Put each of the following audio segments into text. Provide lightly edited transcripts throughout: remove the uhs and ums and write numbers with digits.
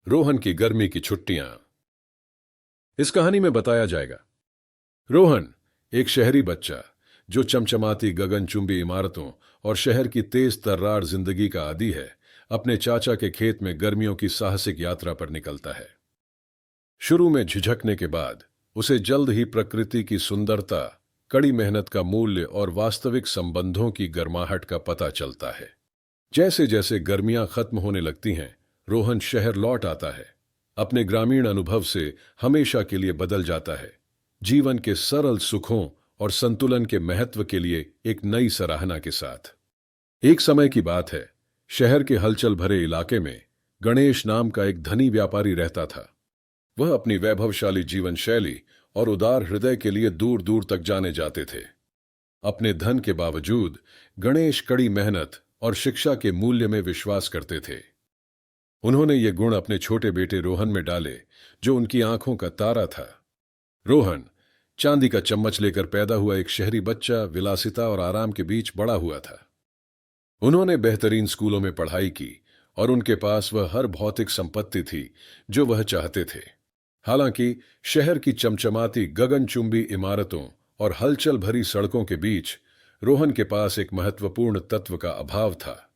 रोहन की गर्मी की छुट्टियां। इस कहानी में बताया जाएगा रोहन, एक शहरी बच्चा जो चमचमाती गगनचुंबी इमारतों और शहर की तेज तर्रार जिंदगी का आदी है, अपने चाचा के खेत में गर्मियों की साहसिक यात्रा पर निकलता है। शुरू में झिझकने के बाद उसे जल्द ही प्रकृति की सुंदरता, कड़ी मेहनत का मूल्य और वास्तविक संबंधों की गर्माहट का पता चलता है। जैसे जैसे गर्मियां खत्म होने लगती हैं, रोहन शहर लौट आता है। अपने ग्रामीण अनुभव से हमेशा के लिए बदल जाता है। जीवन के सरल सुखों और संतुलन के महत्व के लिए एक नई सराहना के साथ। एक समय की बात है, शहर के हलचल भरे इलाके में गणेश नाम का एक धनी व्यापारी रहता था। वह अपनी वैभवशाली जीवन शैली और उदार हृदय के लिए दूर दूर तक जाने जाते थे। अपने धन के बावजूद गणेश कड़ी मेहनत और शिक्षा के मूल्य में विश्वास करते थे। उन्होंने ये गुण अपने छोटे बेटे रोहन में डाले, जो उनकी आंखों का तारा था। रोहन चांदी का चम्मच लेकर पैदा हुआ एक शहरी बच्चा, विलासिता और आराम के बीच बड़ा हुआ था। उन्होंने बेहतरीन स्कूलों में पढ़ाई की और उनके पास वह हर भौतिक संपत्ति थी जो वह चाहते थे। हालांकि शहर की चमचमाती गगनचुंबी इमारतों और हलचल भरी सड़कों के बीच रोहन के पास एक महत्वपूर्ण तत्व का अभाव था: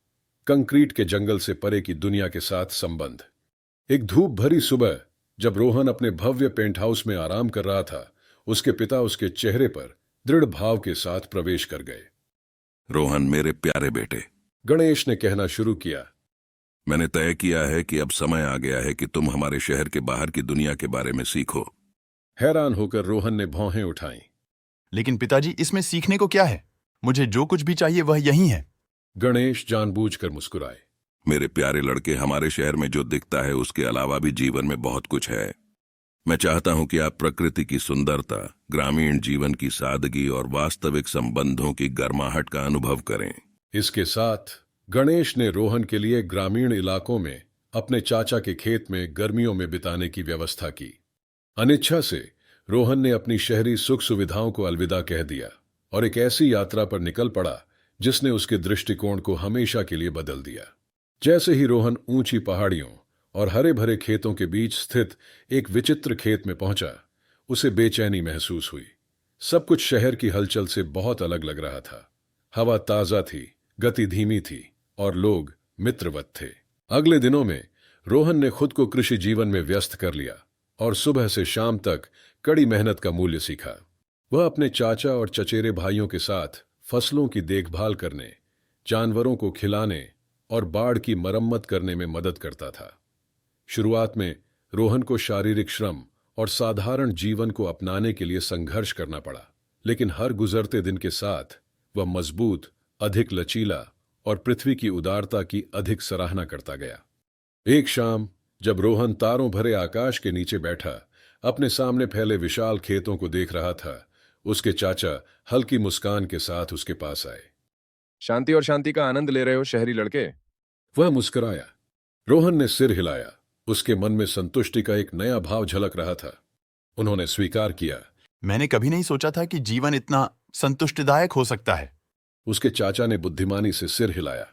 कंक्रीट के जंगल से परे की दुनिया के साथ संबंध। एक धूप भरी सुबह, जब रोहन अपने भव्य पेंट हाउस में आराम कर रहा था, उसके पिता उसके चेहरे पर दृढ़ भाव के साथ प्रवेश कर गए। रोहन, मेरे प्यारे बेटे, गणेश ने कहना शुरू किया। मैंने तय किया है कि अब समय आ गया है कि तुम हमारे शहर के बाहर की दुनिया के बारे में सीखो। हैरान होकर रोहन ने भौहें उठाईं। लेकिन पिताजी, इसमें सीखने को क्या है? मुझे जो कुछ भी चाहिए वह यही है। गणेश जानबूझकर मुस्कुराए। मेरे प्यारे लड़के, हमारे शहर में जो दिखता है उसके अलावा भी जीवन में बहुत कुछ है। मैं चाहता हूं कि आप प्रकृति की सुंदरता, ग्रामीण जीवन की सादगी और वास्तविक संबंधों की गर्माहट का अनुभव करें। इसके साथ गणेश ने रोहन के लिए ग्रामीण इलाकों में अपने चाचा के खेत में गर्मियों में बिताने की व्यवस्था की। अनिच्छा से रोहन ने अपनी शहरी सुख सुविधाओं को अलविदा कह दिया और एक ऐसी यात्रा पर निकल पड़ा जिसने उसके दृष्टिकोण को हमेशा के लिए बदल दिया। जैसे ही रोहन ऊंची पहाड़ियों और हरे भरे खेतों के बीच स्थित एक विचित्र खेत में पहुंचा, उसे बेचैनी महसूस हुई। सब कुछ शहर की हलचल से बहुत अलग लग रहा था। हवा ताजा थी, गति धीमी थी और लोग मित्रवत थे। अगले दिनों में रोहन ने खुद को कृषि जीवन में व्यस्त कर लिया और सुबह से शाम तक कड़ी मेहनत का मूल्य सीखा। वह अपने चाचा और चचेरे भाइयों के साथ फसलों की देखभाल करने, जानवरों को खिलाने और बाड़ की मरम्मत करने में मदद करता था। शुरुआत में रोहन को शारीरिक श्रम और साधारण जीवन को अपनाने के लिए संघर्ष करना पड़ा, लेकिन हर गुजरते दिन के साथ वह मजबूत, अधिक लचीला और पृथ्वी की उदारता की अधिक सराहना करता गया। एक शाम, जब रोहन तारों भरे आकाश के नीचे बैठा अपने सामने फैले विशाल खेतों को देख रहा था, उसके चाचा हल्की मुस्कान के साथ उसके पास आए। शांति और शांति का आनंद ले रहे हो शहरी लड़के? वह मुस्कुराया। रोहन ने सिर हिलाया। उसके मन में संतुष्टि का एक नया भाव झलक रहा था। उन्होंने स्वीकार किया। मैंने कभी नहीं सोचा था कि जीवन इतना संतुष्टिदायक हो सकता है। उसके चाचा ने बुद्धिमानी से सिर हिलाया।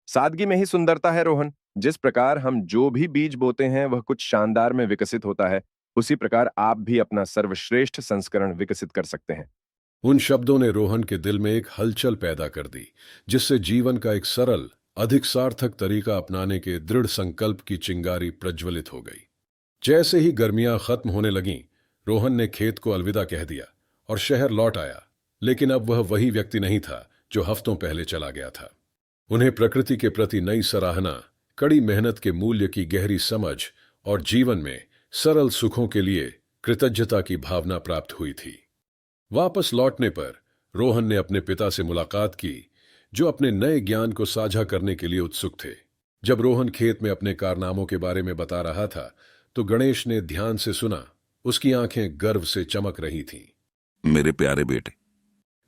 सादगी में ही सुंदरता है रोहन। जिस प्रकार हम जो भी बीज बोते हैं वह कुछ शानदार में विकसित होता है, उसी प्रकार आप भी अपना सर्वश्रेष्ठ संस्करण विकसित कर सकते हैं। उन शब्दों ने रोहन के दिल में एक हलचल पैदा कर दी, जिससे जीवन का एक सरल, अधिक सार्थक तरीका अपनाने के दृढ़ संकल्प की चिंगारी प्रज्वलित हो गई। जैसे ही गर्मियां खत्म होने लगीं, रोहन ने खेत को अलविदा कह दिया और शहर लौट आया। लेकिन अब वह वही व्यक्ति नहीं था जो हफ्तों पहले चला गया था। उन्हें प्रकृति के प्रति नई सराहना, कड़ी मेहनत के मूल्य की गहरी समझ और जीवन में सरल सुखों के लिए कृतज्ञता की भावना प्राप्त हुई थी। वापस लौटने पर रोहन ने अपने पिता से मुलाकात की, जो अपने नए ज्ञान को साझा करने के लिए उत्सुक थे। जब रोहन खेत में अपने कारनामों के बारे में बता रहा था, तो गणेश ने ध्यान से सुना। उसकी आंखें गर्व से चमक रही थीं। मेरे प्यारे बेटे,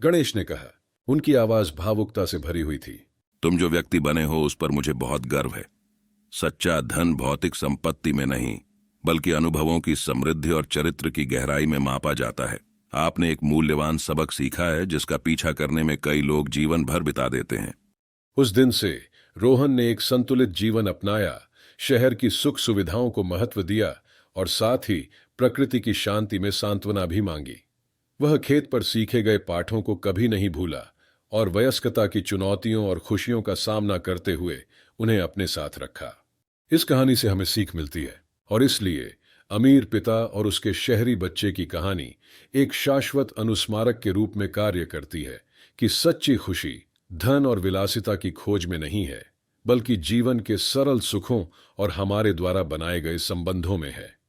गणेश ने कहा। उनकी आवाज भावुकता से भरी हुई थी। तुम जो व्यक्ति बने हो उस पर मुझे बहुत गर्व है। सच्चा धन भौतिक संपत्ति में नहीं, बल्कि अनुभवों की समृद्धि और चरित्र की गहराई में मापा जाता है। आपने एक मूल्यवान सबक सीखा है जिसका पीछा करने में कई लोग जीवन भर बिता देते हैं। उस दिन से रोहन ने एक संतुलित जीवन अपनाया, शहर की सुख सुविधाओं को महत्व दिया और साथ ही प्रकृति की शांति में सांत्वना भी मांगी। वह खेत पर सीखे गए पाठों को कभी नहीं भूला और वयस्कता की चुनौतियों और खुशियों का सामना करते हुए उन्हें अपने साथ रखा। इस कहानी से हमें सीख मिलती है और इसलिए अमीर पिता और उसके शहरी बच्चे की कहानी एक शाश्वत अनुस्मारक के रूप में कार्य करती है कि सच्ची खुशी धन और विलासिता की खोज में नहीं है, बल्कि जीवन के सरल सुखों और हमारे द्वारा बनाए गए संबंधों में है।